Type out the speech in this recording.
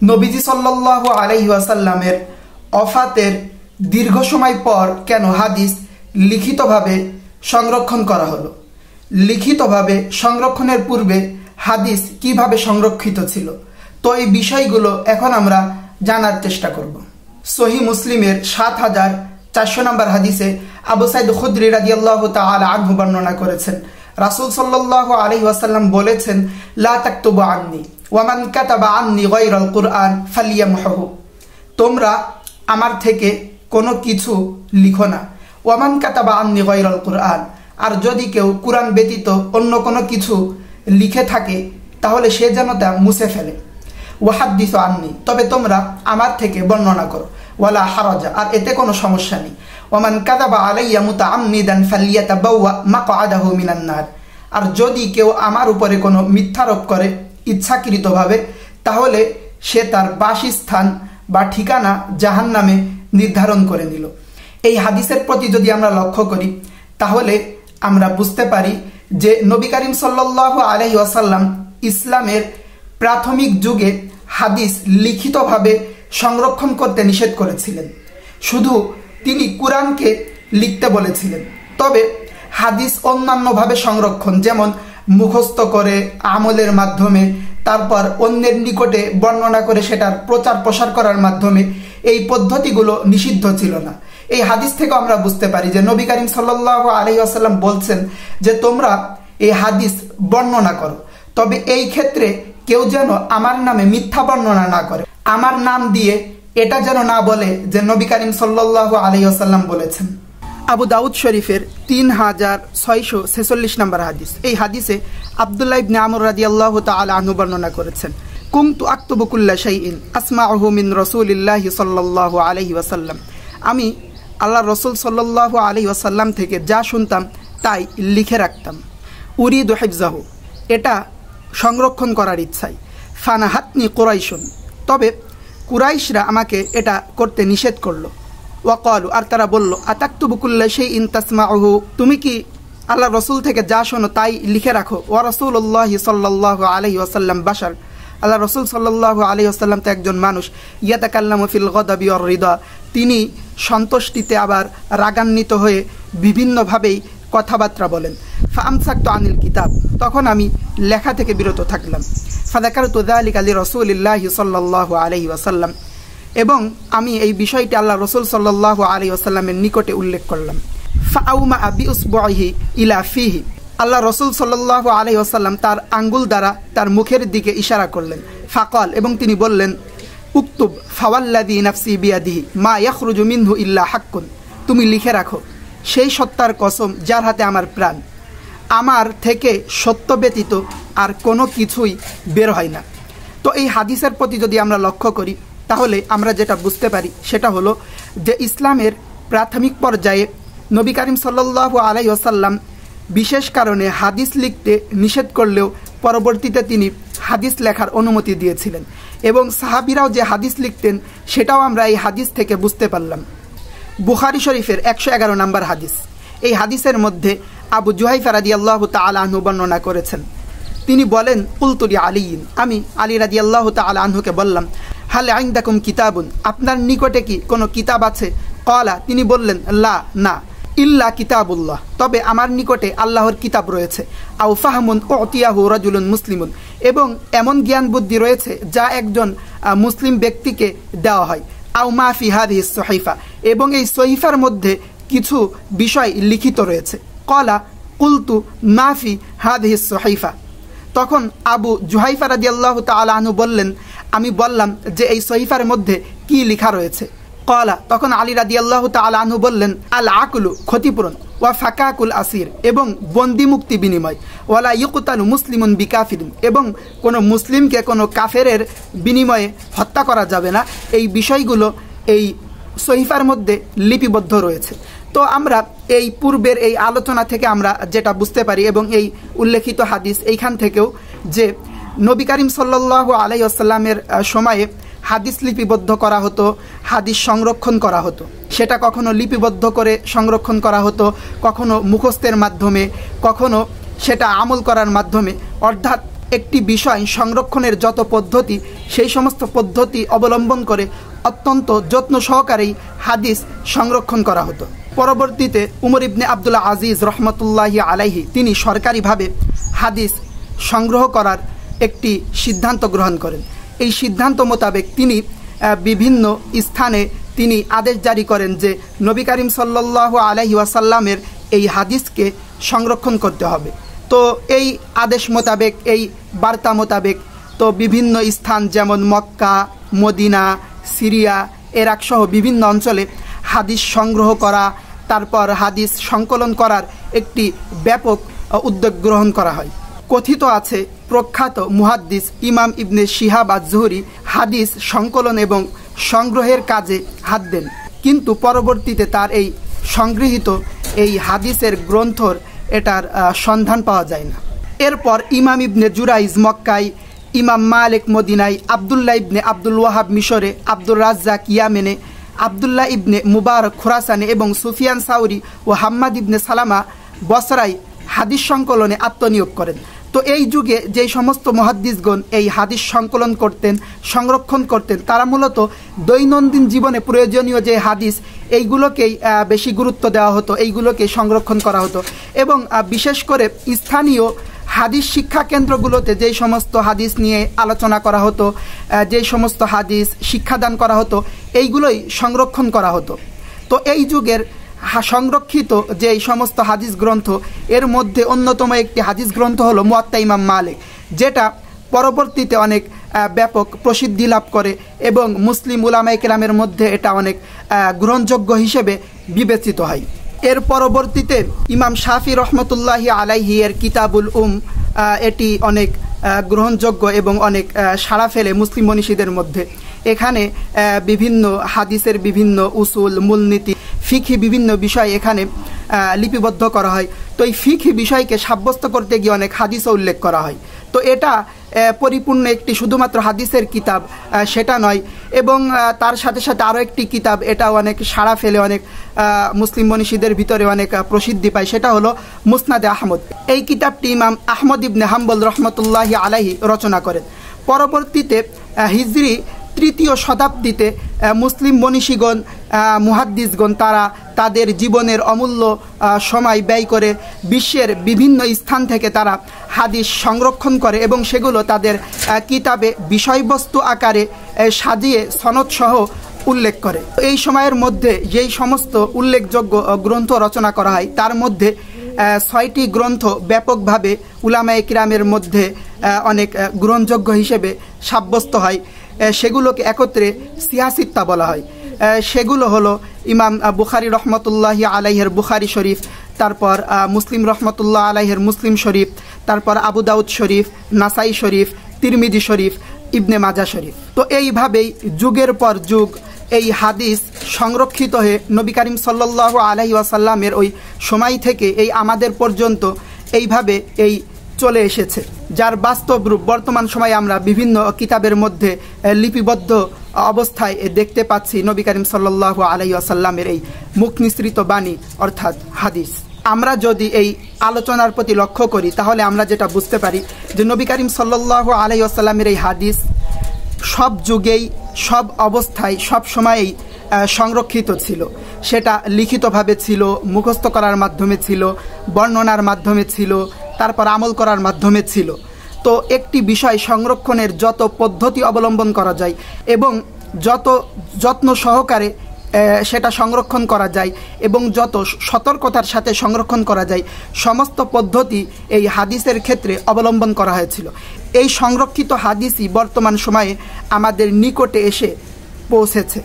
নবীজি সাল্লাল্লাহু আলাইহি ওয়াসাল্লামের ওফাতের দীর্ঘ সময় পর কেন হাদিস লিখিতভাবে সংরক্ষণ করা হলো? লিখিতভাবে সংরক্ষণের পূর্বে হাদিস কিভাবে সংরক্ষিত ছিল? তো এই বিষয়গুলো এখন আমরা জানার চেষ্টা করব। সহিহ মুসলিমের ৭,৪০০ নম্বর হাদিসে আবু সাঈদ খুদরি রাদিয়াল্লাহু তাআলা আনহু বর্ণনা করেছেন, রাসূল সাল্লাল্লাহু আলাইহি ওয়াসাল্লাম বলেছেন, লা তাকতুবু আন্নী ওয়া মান কাতাবা আন্নী গায়রাল কুরআন ফালিয়ামহু। তোমরা আমার থেকে কোনো কিছু লিখো না। ওয়া মান কাতাবা আন্নী গায়রাল কুরআন, আর যদি কেউ কুরআন ব্যতীত অন্য কোনো কিছু লিখে থাকে তাহলে সে যেন তা মুছে ফেলে। ওয়াহাদ্দিসু আন্নী, তবে তোমরা আমার থেকে বর্ণনা করো। ওয়ালা হারাজা, আর এতে কোনো সমস্যা নেই। ওয়ামান কাযাবা আলাইয়া মুতাআম্মিদান ফালিয়াতাবাওয়া মাকআদাহু মিনান নার, আর যদি কেউ আমার উপরে কোনো মিথ্যারোপ করে ইচ্ছাকৃতভাবে তাহলে সে তার বাসস্থান বা ঠিকানা জাহান্নামে নির্ধারণ করে নিল। এই হাদিসের প্রতি যদি আমরা লক্ষ্য করি তাহলে আমরা বুঝতে পারি যে নবী করিম সাল্লাল্লাহু আলাইহি ওয়াসাল্লাম ইসলামের প্রাথমিক যুগে হাদিস লিখিতভাবে সংরক্ষণ করতে নিষেধ করেছিলেন। শুধু তিনি কুরআনকে লিখতে বলেছিলেন। তবে হাদিস অন্যান্যভাবে সংরক্ষণ, যেমন মুখস্থ করে, আমলের মাধ্যমে, তারপর অন্যের নিকটে বর্ণনা করে সেটার প্রচার প্রসার করার মাধ্যমে, এই পদ্ধতিগুলো নিষিদ্ধ ছিল না। এই হাদিস থেকে আমরা বুঝতে পারি যে নবী করিম সাল্লাল্লাহু আলাইহি ওয়াসাল্লাম বলছেন যে তোমরা এই হাদিস বর্ণনা করো, তবে এই ক্ষেত্রে কেউ যেন আমার নামে মিথ্যা বর্ণনা না করে, আমার নাম দিয়ে এটা যেন না বলে যে নবী করিম সাল্লাল্লাহু আলাইহি ওয়াসাল্লাম বলেছেন। আবু দাউদ শরীফের ৩,৬৪৬ নম্বর হাদিস। এই হাদিসে আব্দুল্লাহ ইবনে আমর রাদিয়াল্লাহু তাআলা আনহু বর্ণনা করেছেন, কুনতু আকতুবু কুল্লা শাইইন আসমাউহু মিন রাসূলিল্লাহি সাল্লাল্লাহু আলাইহি ওয়াসাল্লাম। আমি আল্লাহ রসুল সাল্লাল্লাহু আলাইহি ওয়াসাল্লাম থেকে যা শুনতাম তাই লিখে রাখতাম। উরিদু হিফজাহু, এটা সংরক্ষণ করার ইচ্ছায়। ফানাহাতনি কুরাইশুন, তবে কুরাইশরা আমাকে এটা করতে নিষেধ করলো। ওয়াকালু, আর তারা বলল, আতাকতুবু কুল্লা শাইইন তাসমাউহু, তুমি কি আল্লাহ রসুল থেকে যা শোনো তাই লিখে রাখো? ওয়া রাসূলুল্লাহি সাল্লাল্লাহু আলাইহি ওয়াসাল্লাম বাশার, আল্লাহ রসুল সাল্লাল্লাহু আলাইহি ওয়াসাল্লাম তো একজন মানুষ। ইয়াতাকাল্লামু ফিল গদাবি ওয়ার রিদা, তিনি সন্তুষ্টিতে আবার রাগান্বিত হয়ে বিভিন্নভাবেই কথাবার্তা বলেন। ফাআমসাকতু আনিল কিতাব, তখন আমি লেখা থেকে বিরত থাকলাম। ফাযাকারতু যালিকা লিরাসূলিল্লাহি সাল্লাল্লাহু আলাইহি ওয়াসাল্লাম, এবং আমি এই বিষয়টি আল্লাহ রসুল সাল্লাল্লাহু আলাইহি ওয়াসাল্লামের নিকটে উল্লেখ করলাম। ফাআউমা বিউসবুহি ইলা ফিহি, আল্লাহ রসুল সাল্লাল্লাহু আলাইহি ওয়াসাল্লাম তার আঙ্গুল দ্বারা তার মুখের দিকে ইশারা করলেন। ফাকাল, এবং তিনি বললেন, উক্তুব ফাওয়াল্লাযী নাফসি বিয়াদিহি মা ইয়াখরুজু মিনহু ইল্লা হাক্কুন, তুমি লিখে রাখো, সেই সত্তার কসম যার হাতে আমার প্রাণ, আমার থেকে সত্য ব্যতীত আর কোনো কিছুই বের হয় না। তো এই হাদিসের প্রতি যদি আমরা লক্ষ্য করি তাহলে আমরা যেটা বুঝতে পারি সেটা হলো যে ইসলামের প্রাথমিক পর্যায়ে নবী করিম সাল্লাল্লাহু আলাইহি ওয়াসাল্লাম বিশেষ কারণে হাদিস লিখতে নিষেধ করলেও পরবর্তীতে তিনি হাদিস লেখার অনুমতি দিয়েছিলেন, এবং সাহাবীরাও যে হাদিস লিখতেন সেটাও আমরা এই হাদিস থেকে বুঝতে পারলাম। বুখারী শরীফের ১১১ নম্বর হাদিস। এই হাদিসের মধ্যে আবু জুহাইফা রাদিয়াল্লাহু তাআলা আনহু বর্ণনা করেছেন, তিনি বলেন, কুলতু লি আলীন, আমি আলী রাদিয়াল্লাহু তাআলা আনহুকে বললাম, হাল ইনদাকুম কিতাবুন, আপনার নিকটে কি কোনো কিতাব আছে? ক্বালা, তিনি বললেন, লা, না, ইল্লা কিতাবুল্লাহ, তবে আমার নিকটে আল্লাহর কিতাব রয়েছে। আও ফাহমুন উতিয়াহু রাজুলুন মুসলিমুন, এবং এমন জ্ঞান বুদ্ধি রয়েছে যা একজন মুসলিম ব্যক্তিকে দেওয়া হয়। আও মা ফি হাদিহিস সহিফা, এবং এই সহিফার মধ্যে কিছু বিষয় লিখিত রয়েছে। ক্বালা কুলতু মা ফি হাদিহিস সহিফা, তখন আবু জুহাইফা রাদিয়াল্লাহু তাআলা আনহু বললেন, আমি বললাম যে এই সহিফার মধ্যে কি লেখা রয়েছে? ক্বালা, তখন আলী রাদিয়াল্লাহু তাআলা আনহু বললেন, আল আকলু, ক্ষতিপূরণ, ওয়া ফাকাকুল আসির, এবং বন্দি মুক্তি বিনিময়, ওয়ালা ইউকতালু মুসলিমুন বিকাফিরিন, এবং কোনো মুসলিমকে কোনো কাফেরের বিনিময়ে হত্যা করা যাবে না। এই বিষয়গুলো এই সহিফার মধ্যে লিপিবদ্ধ রয়েছে। তো আমরা এই পূর্বের এই আলোচনা থেকে আমরা যেটা বুঝতে পারি, এবং এই উল্লেখিত হাদিস এইখান থেকেও, যে নবী করিম সাল্লাল্লাহু আলাইহি ওয়াসাল্লামের সময়ে হাদিস লিপিবদ্ধ করা হতো, হাদিস সংরক্ষণ করা হতো। সেটা কখনো লিপিবদ্ধ করে সংরক্ষণ করা হতো, কখনো মুখস্থের মাধ্যমে, কখনো সেটা আমল করার মাধ্যমে, অর্থাৎ একটি বিষয় সংরক্ষণের যত পদ্ধতি সেই সমস্ত পদ্ধতি অবলম্বন করে অত্যন্ত যত্ন সহকারেই হাদিস সংরক্ষণ করা হতো। পরবর্তীতে উমর ইবনে আব্দুল আজিজ রহমতুল্লাহি আলাইহি তিনি সরকারিভাবে হাদিস সংগ্রহ করার একটি সিদ্ধান্ত গ্রহণ করেন। এই সিদ্ধান্ত মোতাবেক তিনি বিভিন্ন স্থানে তিনি আদেশ জারি করেন যে নবী করিম সাল্লাল্লাহু আলাইহি ওয়াসাল্লামের এই হাদিসকে সংরক্ষণ করতে হবে। তো এই আদেশ মোতাবেক, এই বার্তা মোতাবেক তো বিভিন্ন স্থান যেমন মক্কা, মদিনা, সিরিয়া, ইরাক সহ বিভিন্ন অঞ্চলে হাদিস সংগ্রহ করা, তারপর হাদিস সংকলন করার একটি ব্যাপক উদ্যোগ গ্রহণ করা হয়। কথিত আছে প্রখ্যাত মুহাদ্দিস ইমাম ইবনে শিহাব আজ-জুহরি হাদিস সংকলন এবং সংগ্রহের কাজে হাত দেন, কিন্তু পরবর্তীতে তার এই সংগৃহীত এই হাদিসের গ্রন্থর এটার সন্ধান পাওয়া যায় না। এরপর ইমাম ইবনে জুরাইজ মক্কায়, ইমাম মালিক মদিনায়, আবদুল্লাহ ইবনে আব্দুল ওয়াহাব মিশরে, আব্দুর রাজ্জাক ইয়েমেনে, আবদুল্লাহ ইবনে মুবারক খুরাসানে এবং সুফিয়ান সাউরি ও হাম্মাদ ইবনে সালামা বসরায় হাদিস সংকলনে আত্মনিয়োগ করেন। তো এই যুগে যেই সমস্ত মুহাদ্দিসগণ এই হাদিস সংকলন করতেন, সংরক্ষণ করতেন, তারা মূলত দৈনন্দিন জীবনে প্রয়োজনীয় যে হাদিস এইগুলোকেই বেশি গুরুত্ব দেওয়া হতো, এইগুলোকে সংরক্ষণ করা হতো এবং বিশেষ করে স্থানীয় হাদিস শিক্ষা কেন্দ্রগুলোতে যেই সমস্ত হাদিস নিয়ে আলোচনা করা হতো, যেই সমস্ত হাদিস শিক্ষাদান করা হতো, এইগুলোই সংরক্ষণ করা হতো। তো এই যুগের সংরক্ষিত যে সমস্ত হাদিস গ্রন্থ, এর মধ্যে অন্যতম একটি হাদিস গ্রন্থ হলো মুয়াত্তা ইমাম মালিক, যেটা পরবর্তীতে অনেক ব্যাপক প্রসিদ্ধি লাভ করে এবং মুসলিম উলামায়ে কেরামের মধ্যে এটা অনেক গ্রহণযোগ্য হিসেবে বিবেচিত হয়। এর পরবর্তীতে ইমাম শাফি রহমতুল্লাহি আলাইহি এর কিতাবুল এটি অনেক গ্রহণযোগ্য এবং অনেক সাড়া ফেলে মুসলিম মনীষীদের মধ্যে। এখানে বিভিন্ন হাদিসের বিভিন্ন উসুল, মূলনীতি, ফিকহি বিভিন্ন বিষয় এখানে লিপিবদ্ধ করা হয়। তো এই ফিকহি বিষয়কে সাব্যস্ত করতে গিয়ে অনেক হাদিসও উল্লেখ করা হয়। তো এটা পরিপূর্ণ একটি শুধুমাত্র হাদিসের কিতাব সেটা নয়, এবং তার সাথে সাথে আরও একটি কিতাব, এটা অনেক সাড়া ফেলে, অনেক মুসলিম মনীষীদের ভিতরে অনেক প্রসিদ্ধি পায়, সেটা হলো মুসনাদে আহমদ। এই কিতাবটি ইমাম আহমদ ইবনে হাম্বল রহমতুল্লাহি আলাইহি রচনা করেন। পরবর্তীতে হিজরি 3য় শতাব্দীতে মুসলিম মনীষীগণ, মুহাদ্দিসগণ তারা তাদের জীবনের অমূল্য সময় ব্যয় করে বিশ্বের বিভিন্ন স্থান থেকে তারা হাদিস সংরক্ষণ করে এবং সেগুলো তাদের কিতাবে বিষয়বস্তু আকারে সাজিয়ে সনদসহ উল্লেখ করে। এই সময়ের মধ্যে যেই সমস্ত উল্লেখযোগ্য গ্রন্থ রচনা করা হয় তার মধ্যে 6টি গ্রন্থ ব্যাপকভাবে উলামায়ে কিরামের মধ্যে অনেক গ্রহণযোগ্য হিসেবে সাব্যস্ত হয়। সেগুলোকে একত্রে সিয়াসিত্তা বলা হয়। সেগুলো হলো ইমাম বুখারী রহমতুল্লাহি আলাইহির বুখারী শরীফ, তারপর মুসলিম রহমতুল্লাহ আলাইহির মুসলিম শরীফ, তারপর আবু দাউদ শরীফ, নাসাই শরীফ, তিরমিজি শরীফ, ইবনে মাজা শরীফ। তো এইভাবেই যুগের পর যুগ এই হাদিস সংরক্ষিত হয়ে নবী করিম সাল্লাল্লাহু আলাইহি ওয়াসাল্লামের ওই সময় থেকে এই আমাদের পর্যন্ত এইভাবে এই চলে এসেছে, যার বাস্তব রূপ বর্তমান সময়ে আমরা বিভিন্ন কিতাবের মধ্যে লিপিবদ্ধ অবস্থায় দেখতে পাচ্ছি নবী করিম সাল্লাল্লাহু আলাইহি ওয়াসাল্লামের এই মুখ নিঃসৃত বাণী অর্থাৎ হাদিস। আমরা যদি এই আলোচনার প্রতি লক্ষ্য করি তাহলে আমরা যেটা বুঝতে পারি যে নবী করিম সাল্লাল্লাহু আলাইহি ওয়াসাল্লামের এই হাদিস সব যুগেই, সব অবস্থায়, সব সময়েই সংরক্ষিত ছিল। সেটা লিখিতভাবে ছিল, মুখস্থ করার মাধ্যমে ছিল, বর্ণনার মাধ্যমে ছিল, তারপর আমল করার মাধ্যমে ছিল। তো একটি বিষয় সংরক্ষণের যত পদ্ধতি অবলম্বন করা যায় এবং যত যত্ন সহকারে সেটা সংরক্ষণ করা যায় এবং যত সতর্কতার সাথে সংরক্ষণ করা যায়, সমস্ত পদ্ধতি এই হাদিসের ক্ষেত্রে অবলম্বন করা হয়েছিল। এই সংরক্ষিত হাদিসই বর্তমান সময়ে আমাদের নিকটে এসে পৌঁছেছে।